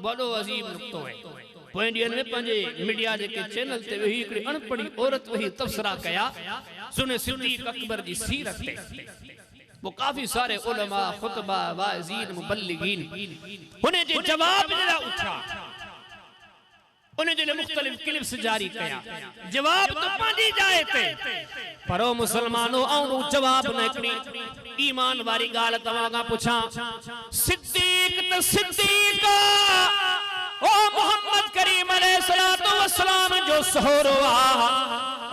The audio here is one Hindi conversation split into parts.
बड़ो अजीब नुक्तो है। पोइंडियन में पंजे मीडिया के चैनल ते वही एक अनपढ़ी औरत वही तबसरा कया सुने सिद्दीक अकबर जी सीरत ते वो काफी सारे उलमा खुतबा वाइज़ीन मुबल्लिगीन उन्हें जे जवाब जरा उठा उन्हें जो मुख्तलिफ क्लिप्स जारी किया जवाब तो पानी जाए थे परो मुसलमानों आउं जवाब न ईमान वारी गाल तवागा पूछा सिद्दीक तो सिद्दीक ओ मोहम्मद करीम अलैहिस्सलातु वस्सलाम जो सहोरो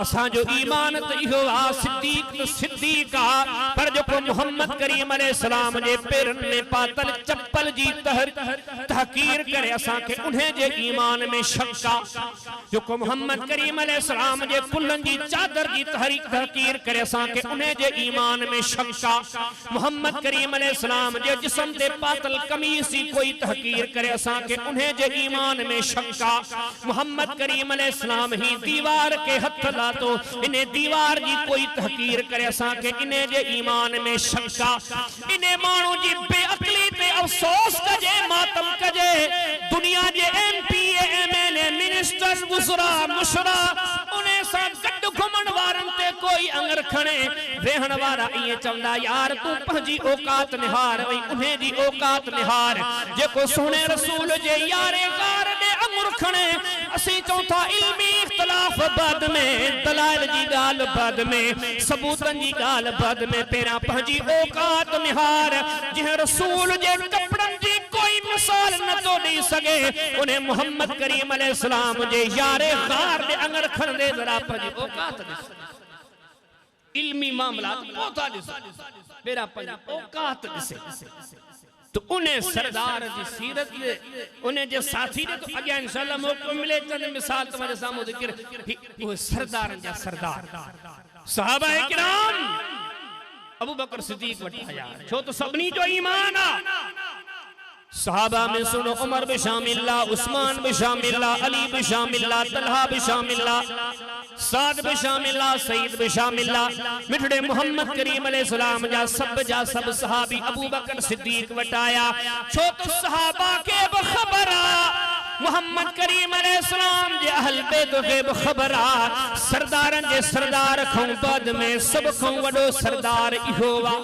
असा जो ईमान तो इहो आ सिद्दीक तो सिद्दीक आ पर जो को मोहम्मद करीम अलैहिस्सलाम जे पेरन में पातल चप्पल जी तहकीर करे असा के उन्हें जे ईमान में शक्का जो को मोहम्मद करीम अलैहिस्सलाम जे कुल्लन जी चादर जी तहकीर करे असा के उन्हें जे ईमान में शक्का मोहम्मद करीम अलैहिस्सलाम जे जिस्म ते पातल कमीज सी कोई तहकीर करे असा के उन्हें जे ईमान में शक्का मोहम्मद करीम अलैहिस्सलाम ही दीवार के हथ ला तो इन्हें दीवार जी कोई तहकीर करे असा के इन्हें जे ईमान में शक्का इन्हें मानू जी बेअक्ली ते अफसोस कजे मातम कजे दुनिया जे एमपी एमएलए मिनिस्टर वज़रा मुशरा उन्हें सा गड घुमण वारन ते कोई अंगर खणे वेहण वारा ये चवंदा यार तू पंजी औकात निहार वई उन्हें जी औकात निहार जेको सोने रसूल जे यारे गार दे अंगुर खणे असी चौथा इल्मी इख्तिलाफ बाद में दलाल जी गाल बाद में सबूतन जी गाल बाद में पेरा पंजी औकात निहार जे रसूल जे कपड़न जी कोई मिसाल न तो दे सके उन्हें मोहम्मद करीम अलैहिस्सलाम जे यारे गार दे अंगर खण दे जरा पंजी औकात दे इल्मी मामला पहुंचा दे मेरा पंजी औकात दे तो उन्हें सरदार की सीरत दे उन्हें जो साथी दे तो अगे इंशाल्लाह मौका मिले चंद मिसाल तुम्हारे सामने जिक्र वो सरदार जा सरदार सहाबा किराम अबू बकर सिद्दीक वठाया छो तो सबनी जो ईमान आ सहाबा में सुनो उमर भी शामिल उस्मान भी शामिल अली भी शामिल तलहा भी शामिल साद भी शामिल सईद भी शामिल मिठड़े मोहम्मद करीम अलैहिस्सलाम जा सब सहाबी अबू बकर सिद्दीक वटाया छो तो सहाबा के बखबरा मोहम्मद करीम अलैहिस्सलाम जे अहल बैत के बखबरा सरदारन जे सरदार खौ बाद में सब खौ वडो सरदार इहो वा